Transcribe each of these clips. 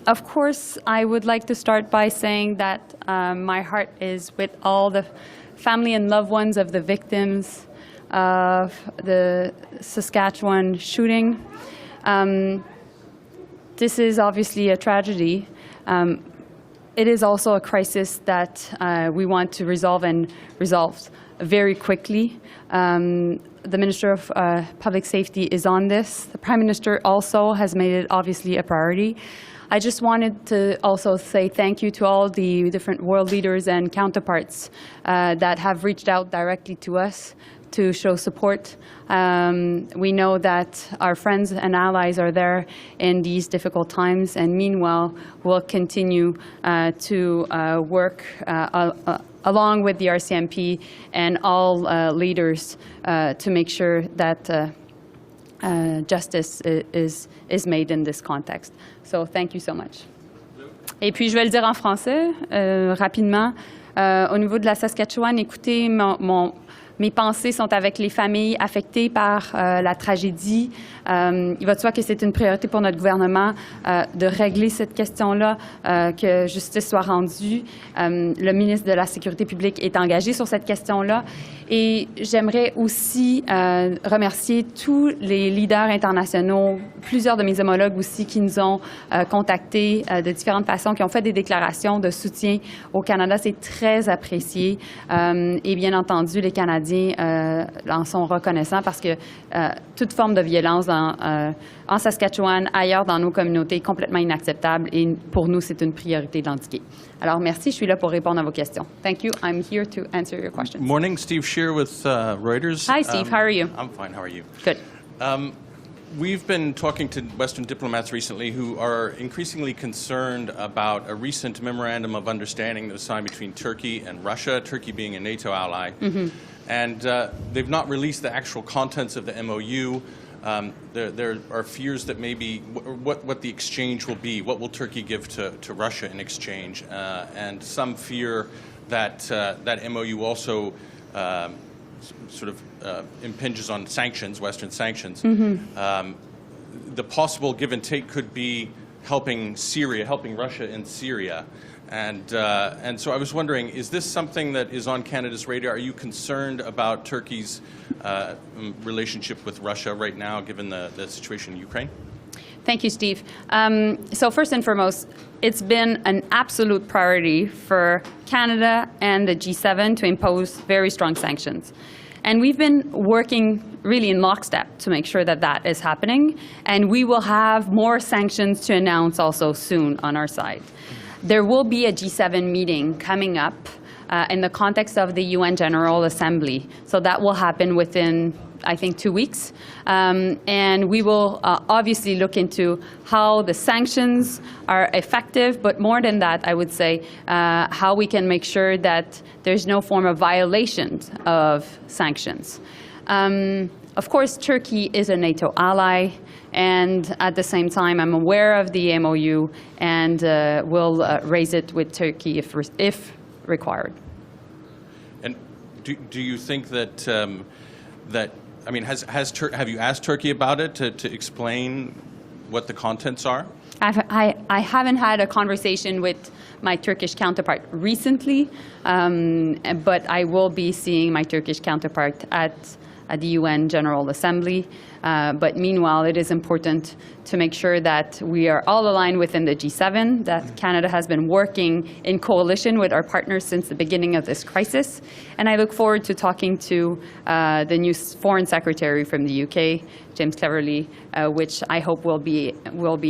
Of course, I would like to start by saying that my heart is with all the family and loved ones of the victims of the Saskatchewan shooting. This is obviously a tragedy. It is also a crisis that we want to resolve and resolve very quickly. The Minister of Public Safety is on this. The Prime Minister also has made it obviously a priority. I just wanted to also say thank you to all the different world leaders and counterparts that have reached out directly to us to show support. We know that our friends and allies are there in these difficult times, and meanwhile, we'll continue to work along with the RCMP and all leaders to make sure that justice is made in this context. So thank you so much. Et puis je vais le dire en français rapidement. Au niveau de la Saskatchewan, écoutez, mes pensées sont avec les familles affectées par la tragédie. Il va de soi que c'est une priorité pour notre gouvernement de régler cette question-là, que justice soit rendue. Le ministre de la Sécurité publique est engagé sur cette question-là. Et j'aimerais aussi remercier tous les leaders internationaux, plusieurs de mes homologues aussi qui nous ont contactés de différentes façons, qui ont fait des déclarations de soutien au Canada. C'est très apprécié. Et bien entendu, les Canadiens en sont reconnaissants parce que toute forme de violence en Saskatchewan, ailleurs dans nos communautés, est complètement inacceptable. Et pour nous, c'est une priorité de l'endiguer. Alors, merci. Je suis là pour répondre à vos questions. Thank you. I'm here to answer your questions. Morning, Steve Shear with Reuters. Hi, Steve. How are you? I'm fine. How are you? Good. We've been talking to Western diplomats recently who are increasingly concerned about a recent memorandum of understanding that was signed between Turkey and Russia, Turkey being a NATO ally. Mm-hmm. And they've not released the actual contents of the MOU. There are fears that maybe what the exchange will be. What will Turkey give to Russia in exchange? And some fear that that MOU also sort of impinges on sanctions, Western sanctions. Mm-hmm. The possible give and take could be helping Syria, helping Russia in Syria. And so I was wondering, is this something that is on Canada's radar? Are you concerned about Turkey's relationship with Russia right now, given the situation in Ukraine? Thank you, Steve. So first and foremost, it's been an absolute priority for Canada and the G7 to impose very strong sanctions. And we've been working really in lockstep to make sure that that is happening. And we will have more sanctions to announce also soon on our side. There will be a G7 meeting coming up in the context of the UN General Assembly. So that will happen within, I think, 2 weeks. And we will obviously look into how the sanctions are effective, but more than that, I would say, how we can make sure that there's no form of violation of sanctions. Of course, Turkey is a NATO ally. And at the same time, I'm aware of the MOU and will raise it with Turkey if required. And do you think that I mean, have you asked Turkey about it to explain what the contents are? I haven't had a conversation with my Turkish counterpart recently, but I will be seeing my Turkish counterpart at the UN General Assembly. But meanwhile, it is important to make sure that we are all aligned within the G7, that Canada has been working in coalition with our partners since the beginning of this crisis. And I look forward to talking to the new Foreign Secretary from the UK, James Cleverly, which I hope will be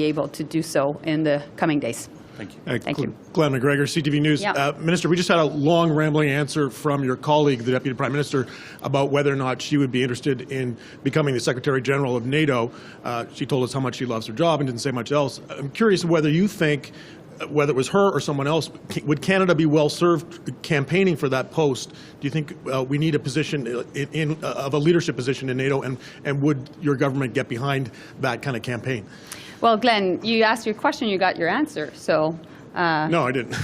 able to do so in the coming days. Thank you. Thank you. Glenn McGregor, CTV News. Yeah. Minister, we just had a long, rambling answer from your colleague, the Deputy Prime Minister, about whether or not she would be interested in becoming the Secretary General of NATO. She told us how much she loves her job and didn't say much else. I'm curious whether you think, whether it was her or someone else, would Canada be well served campaigning for that post? Do you think we need a position of a leadership position in NATO, and would your government get behind that kind of campaign? Well, Glenn, you asked your question, you got your answer. So. No, I didn't.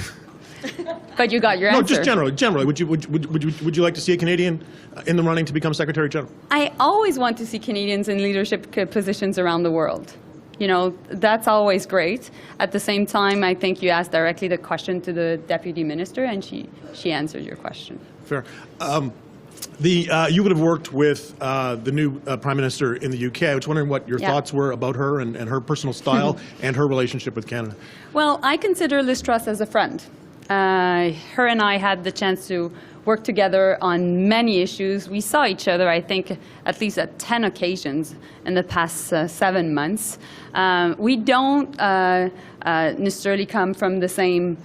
But you got your answer. No, just generally. Generally, would you like to see a Canadian in the running to become Secretary General? I always want to see Canadians in leadership positions around the world. You know, that's always great. At the same time, I think you asked directly the question to the Deputy Minister, and she answered your question. Fair. You would have worked with the new Prime Minister in the UK. I was wondering what your thoughts were about her and her personal style and her relationship with Canada. Well, I consider Liz Truss as a friend. Her and I had the chance to work together on many issues. We saw each other, I think, at least at 10 occasions in the past 7 months. We don't necessarily come from the same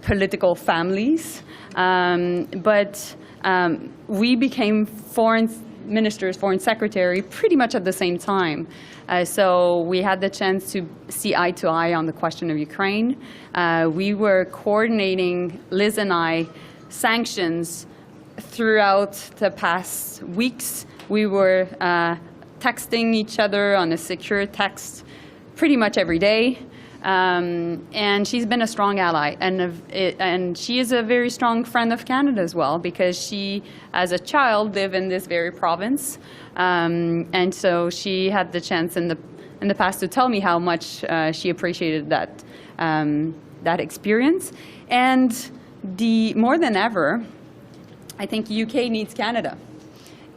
political families, but we became foreign ministers, foreign secretary, pretty much at the same time. So we had the chance to see eye to eye on the question of Ukraine. We were coordinating, Liz and I, sanctions throughout the past weeks. We were texting each other on a secure text pretty much every day. And she's been a strong ally, and she is a very strong friend of Canada as well, because she, as a child, lived in this very province, and so she had the chance in the past to tell me how much she appreciated that experience. And more than ever, I think UK needs Canada,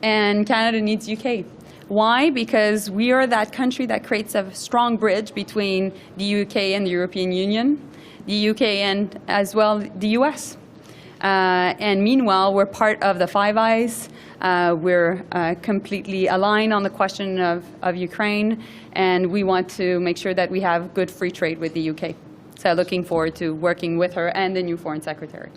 and Canada needs UK. Why? Because we are that country that creates a strong bridge between the UK and the European Union, the UK and as well the US. And meanwhile, we're part of the Five Eyes. We're completely aligned on the question of Ukraine, and we want to make sure that we have good free trade with the UK. So looking forward to working with her and the new Foreign Secretary.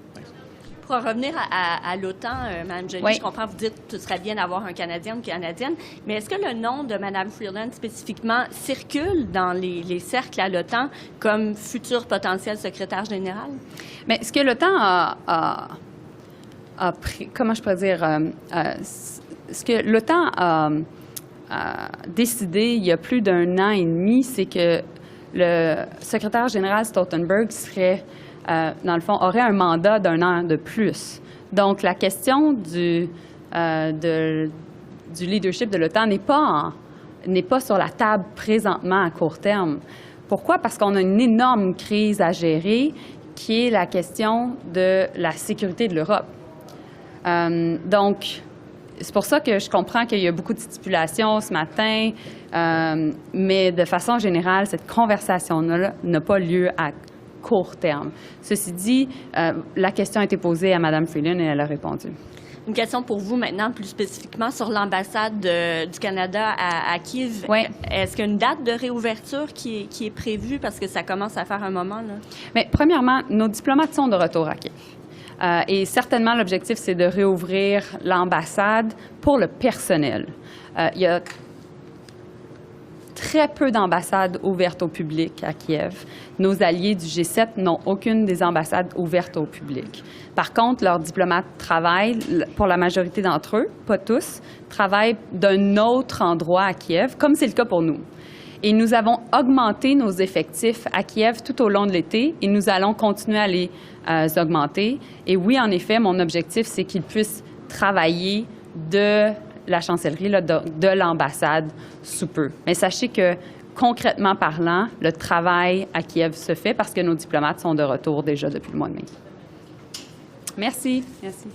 Pour en revenir à l'OTAN, Mme Joly, oui. Je comprends que vous dites que ce serait bien d'avoir un Canadien ou une Canadienne, mais est-ce que le nom de Mme Freeland spécifiquement circule dans les cercles à l'OTAN comme futur potentiel secrétaire général? Mais ce que l'OTAN a pris, comment je pourrais dire, ce que l'OTAN a décidé il y a plus d'1 an et demi, c'est que le secrétaire général Stoltenberg serait dans le fond, aurait un mandat d'1 an de plus. Donc, la question du leadership de l'OTAN n'est pas sur la table présentement à court terme. Pourquoi? Parce qu'on a une énorme crise à gérer qui est la question de la sécurité de l'Europe. Donc, c'est pour ça que je comprends qu'il y a beaucoup de stipulations ce matin, mais de façon générale, cette conversation-là n'a pas lieu à court terme. Ceci dit, la question a été posée à Mme Freeland et elle a répondu. Une question pour vous maintenant, plus spécifiquement sur l'ambassade du Canada à Kiev. Oui. Est-ce qu'il y a une date de réouverture qui est prévue parce que ça commence à faire un moment, là? Mais premièrement, nos diplomates sont de retour à Kiev. Et certainement, l'objectif, c'est de réouvrir l'ambassade pour le personnel. Il y a très peu d'ambassades ouvertes au public à Kiev. Nos alliés du G7 n'ont aucune des ambassades ouvertes au public. Par contre, leurs diplomates travaillent, pour la majorité d'entre eux, pas tous, travaillent d'un autre endroit à Kiev, comme c'est le cas pour nous. Et nous avons augmenté nos effectifs à Kiev tout au long de l'été et nous allons continuer à les augmenter. Et oui, en effet, mon objectif, c'est qu'ils puissent travailler de la chancellerie, là, de l'ambassade sous peu. Mais sachez que, concrètement parlant, le travail à Kiev se fait parce que nos diplomates sont de retour déjà depuis le mois de mai. Merci. Merci.